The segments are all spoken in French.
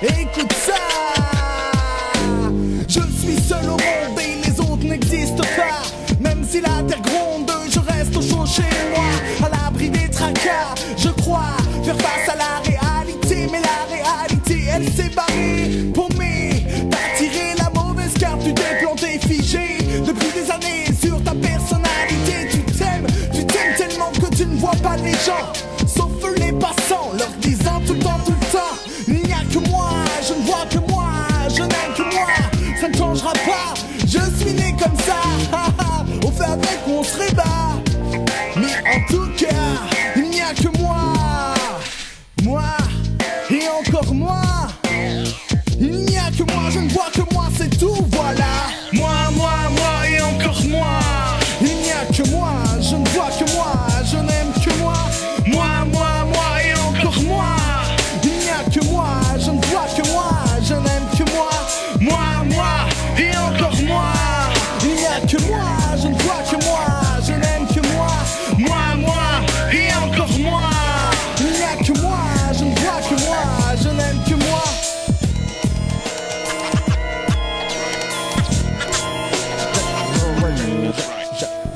écoute ça. Je suis seul au monde et les autres n'existent pas. Même si la terre gronde, je reste au chaud chez moi, à l'abri des tracas. Je crois faire face à la réalité, mais la réalité elle s'est barrée. Paumée, t'as tiré la mauvaise carte, tu t'es planté figé depuis des années sur ta personnalité. Tu t'aimes tellement que tu ne vois pas les gens, sauf les passants, leur disant tout le temps, il n'y a que moi, je ne vois que moi, je n'aime que moi, ça ne changera pas, je suis né comme ça. On fait avec ou on se rébat, mais en tout cas, il n'y a que moi, moi et encore moi. Il n'y a que moi, je ne vois que moi, c'est tout, voilà. Moi et encore moi. Il n'y a que moi, je ne vois que moi, je n'aime que moi. Moi et encore moi. Il n'y a que moi, je ne vois que moi, je n'aime que moi. Moi et encore moi. Il n'y a que moi, je ne vois que moi, je n'aime que moi. Moi et encore moi. Il n'y a que moi, je ne vois que moi, je n'aime que moi.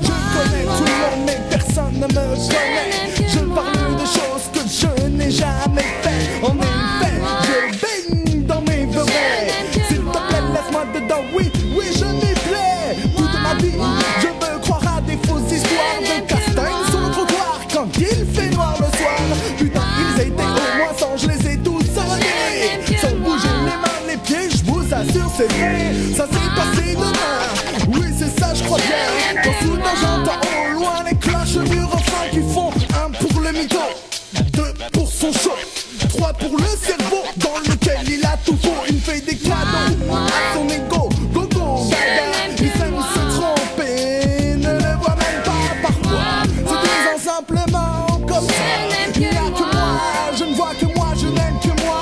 Je connais tout le monde mais personne ne me connaît. Je parle de choses que je n'ai jamais fait. En effet, je baigne dans mes verets. S'il te plaît, laisse-moi dedans, oui, je m'y plais. Toute ma vie, je veux croire à des fausses histoires de castagne sur le trottoir quand il fait noir le soir. Putain, ils étaient au moins 100, je les ai tous arrêtés. Sans bouger les mains, les pieds, je vous assure, c'est vrai. Ça s'est passé demain, oui, c'est ça, je crois bien. Quand soudain j'entends au loin les cloches du refrain qui font 1 pour le mytho, 2 pour son show, 3 pour le cerveau dans lequel il a tout faux. Il fait des cadeaux à son ego, go gaga. Il aime se tromper, ne le voit même pas parfois. Se disant simplement comme ça. Il n'y a que moi, je ne vois que moi, je n'aime que moi.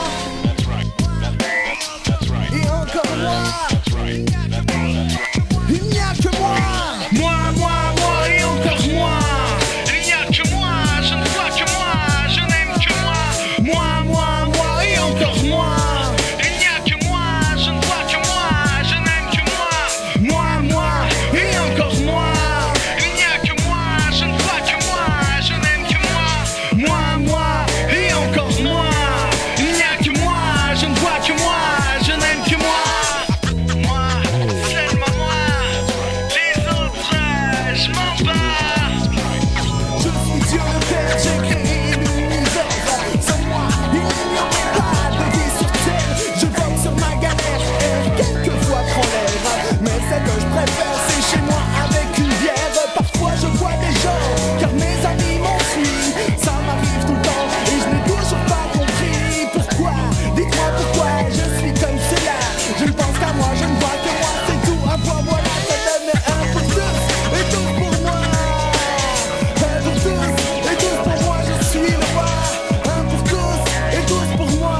Et encore moi. Il n'y a que moi. Moi et encore moi. Il n'y a que moi, je ne vois que moi, je n'aime que moi. Moi et encore moi. Il n'y a que moi, je ne vois que moi, je n'aime que moi. Moi et encore moi. Il n'y a que moi, je ne vois que moi, je n'aime que moi. Moi et encore moi. Il n'y a que moi, je ne vois que moi, je n'aime que moi. Moi, seulement moi. Les autres, je m'en bats. Je suis Dieu le Père, j'ai créé l'univers. Sans moi, il n'y aurait pas de vie sur terre. Je vogue sur ma galère et quelquefois prends l'air. Mais celle que je préfère, c'est chez moi avec une bière. Parfois je vois des gens, car mes amis m'enfuient. Ça m'arrive tout le temps et je n'ai toujours pas compris pourquoi. Dites-moi pourquoi je suis comme cela. Je ne pense qu'à moi, je ne vois que moi, c'est tout. Un point, voilà, ça donne un pour tous et tous pour moi. Un pour tous et tous pour moi, je suis le roi. Un pour tous et tous pour moi.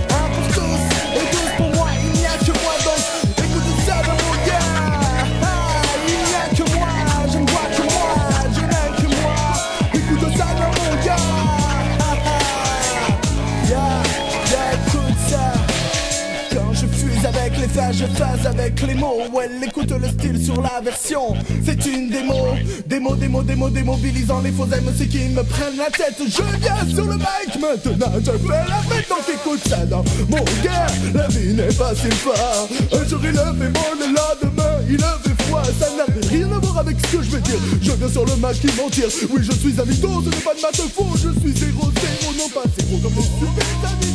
Un pour tous et tous pour moi, il n'y a que moi, donc écoute ça de mon gars. Il n'y a que moi, je ne vois que moi, je n'aime que moi. Écoute ça de mon gars. Écoute ça. Quand je fuse avec les phases, je phase avec les mots. Ouais, écoute le style sur la version. C'est une démo, démobilisant les faux MC qui me prennent la tête. Je viens sur le mic, maintenant je fais la fête. Donc écoute ça dans mon gars. La vie n'est pas si fort. Un jour il fait bon, le lendemain il fait froid. Ça n'a rien à voir avec ce que je veux dire. Je viens sur le mic qui mentir. Oui, je suis un mytho, ce n'est pas de ma faute. Je suis 0-0, non pas 0 comme les super amis.